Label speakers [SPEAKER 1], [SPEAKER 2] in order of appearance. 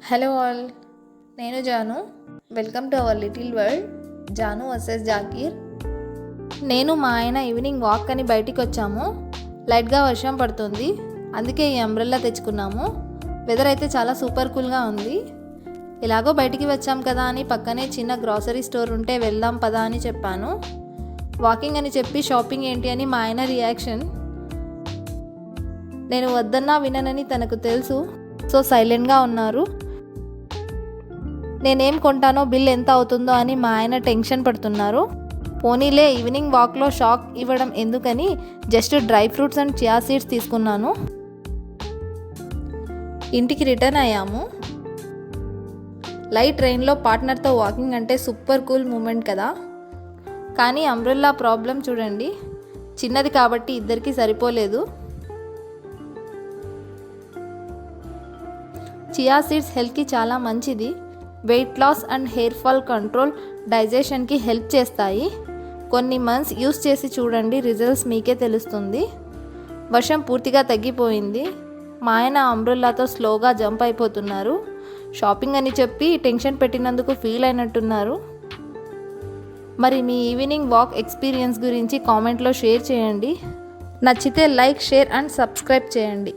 [SPEAKER 1] Hello all, నేను Janu. Welcome to our little world Janu versus Zakir. నేను మా ఆయన ఈవినింగ్ వాక్ అని బయటికి వచ్చాము. లైట్గా వర్షం పడుతుంది, అందుకే ఈ అంబ్రెల్లా తెచ్చుకున్నాము. వెదర్ అయితే చాలా సూపర్ కూల్గా ఉంది. ఎలాగో బయటికి వచ్చాం కదా అని పక్కనే చిన్న గ్రాసరీ స్టోర్ ఉంటే వెళ్దాం పదా అని చెప్పాను. వాకింగ్ అని చెప్పి షాపింగ్ ఏంటి అని మా ఆయన రియాక్షన్. నేను వద్దన్నా విననని తనకు తెలుసు, సో సైలెంట్గా ఉన్నారు. నేనేం కొంటానో బిల్ ఎంత అవుతుందో అని మా ఆయన టెన్షన్ పడుతున్నారు. పోనీలే, ఈవినింగ్ వాక్లో షాక్ ఇవ్వడం ఎందుకని just dry fruits and chia seeds తీసుకున్నాను. ఇంటికి రిటర్న్ అయ్యాము. లైట్ ట్రైన్లో పార్ట్నర్తో వాకింగ్ అంటే సూపర్ కూల్ మూమెంట్ కదా. కానీ అంబ్రెల్లా ప్రాబ్లం చూడండి, చిన్నది కాబట్టి ఇద్దరికి సరిపోలేదు. చియా సీడ్స్ హెల్త్కి చాలా మంచిది. Weight loss and hair fall control, డైజెషన్కి హెల్ప్ చేస్తాయి. కొన్ని మంత్స్ యూస్ చేసి చూడండి, రిజల్ట్స్ మీకే తెలుస్తుంది. వర్షం పూర్తిగా తగ్గిపోయింది. మా ఆయన అంబ్రెల్లాతో స్లోగా జంప్ అయిపోతున్నారు. షాపింగ్ అని చెప్పి టెన్షన్ పెట్టినందుకు ఫీల్ అయినట్టున్నారు. మరి మీ ఈవినింగ్ వాక్ ఎక్స్పీరియన్స్ గురించి కామెంట్లో షేర్ చేయండి. నచ్చితే లైక్, షేర్ అండ్ సబ్స్క్రైబ్ చేయండి.